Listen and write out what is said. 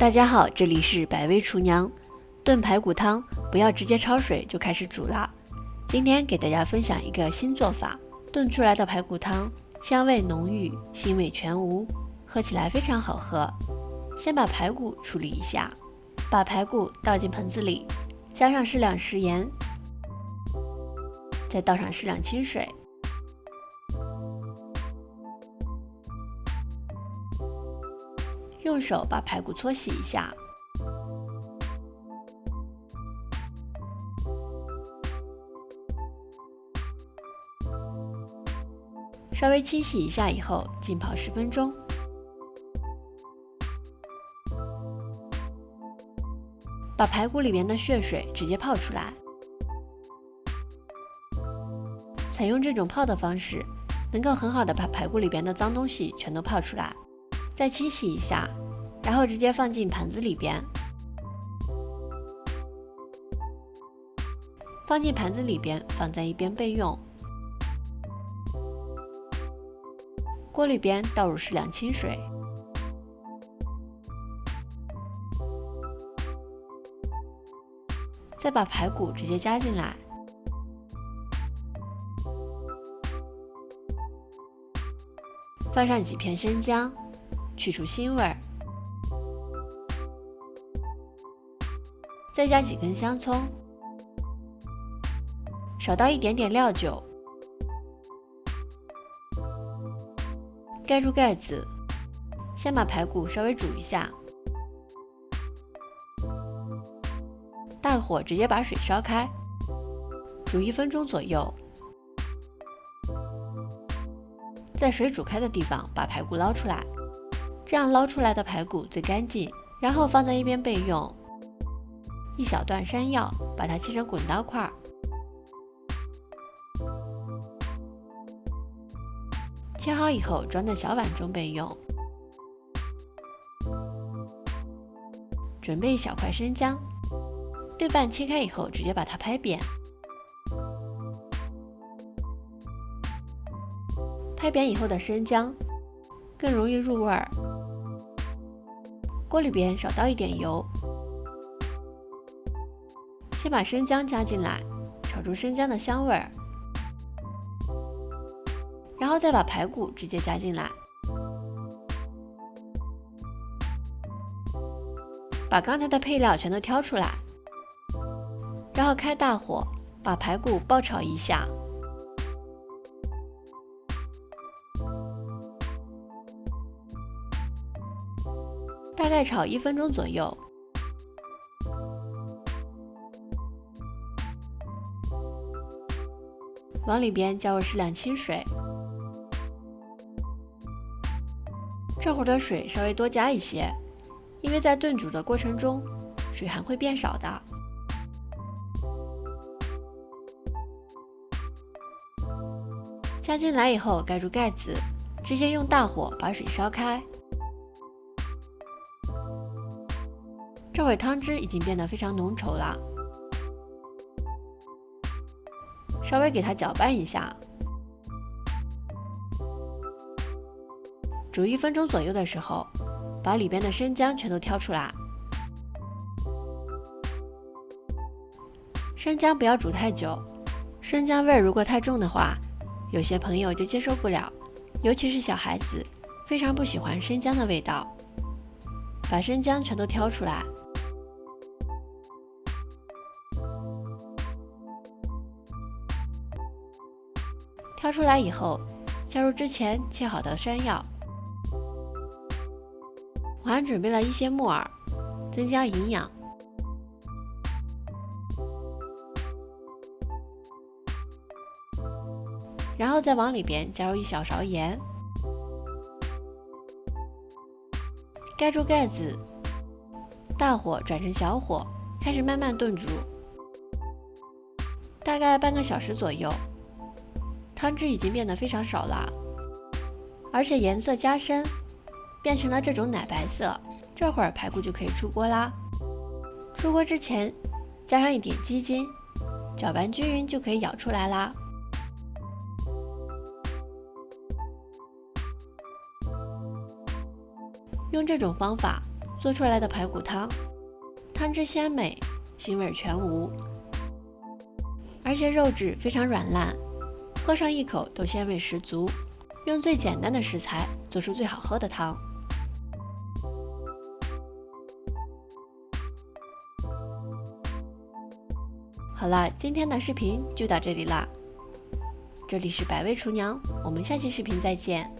大家好，这里是百味厨娘。炖排骨汤不要直接焯水就开始煮了。今天给大家分享一个新做法，炖出来的排骨汤香味浓郁，腥味全无，喝起来非常好喝。先把排骨处理一下，把排骨倒进盆子里，加上适量食盐，再倒上适量清水，用手把排骨搓洗一下，稍微清洗一下以后，浸泡10分钟。把排骨里面的血水直接泡出来。采用这种泡的方式，能够很好的把排骨里边的脏东西全都泡出来。再清洗一下，然后直接放进盘子里边。放进盘子里边，放在一边备用。锅里边倒入适量清水，再把排骨直接加进来，放上几片生姜，去除腥味儿，再加几根香葱，少倒一点点料酒，盖住盖子，先把排骨稍微煮一下，大火直接把水烧开，煮1分钟左右。在水煮开的地方把排骨捞出来，这样捞出来的排骨最干净，然后放在一边备用。一小段山药，把它切成滚刀块，切好以后装在小碗中备用。准备一小块生姜，对半切开以后直接把它拍扁。拍扁以后的生姜更容易入味儿。锅里边少倒一点油，先把生姜加进来，炒出生姜的香味儿，然后再把排骨直接加进来，把刚才的配料全都挑出来，然后开大火把排骨爆炒一下。大概炒1分钟左右，往里边加入适量清水，这会儿的水稍微多加一些，因为在炖煮的过程中，水还会变少的。加进来以后盖住盖子，直接用大火把水烧开。这会汤汁已经变得非常浓稠了，稍微给它搅拌一下。煮1分钟左右的时候，把里边的生姜全都挑出来。生姜不要煮太久，生姜味如果太重的话，有些朋友就接受不了，尤其是小孩子，非常不喜欢生姜的味道。把生姜全都挑出来，挑出来以后，加入之前切好的山药，我还准备了一些木耳，增加营养。然后再往里边加入1小勺盐，盖住盖子，大火转成小火，开始慢慢炖煮，大概半个小时左右。汤汁已经变得非常少了，而且颜色加深，变成了这种奶白色。这会儿排骨就可以出锅啦。出锅之前加上一点鸡精，搅拌均匀就可以舀出来啦。用这种方法做出来的排骨汤，汤汁鲜美，腥味全无，而且肉质非常软烂，喝上一口都鲜味十足。用最简单的食材做出最好喝的汤。好了，今天的视频就到这里啦。这里是百味厨娘，我们下期视频再见。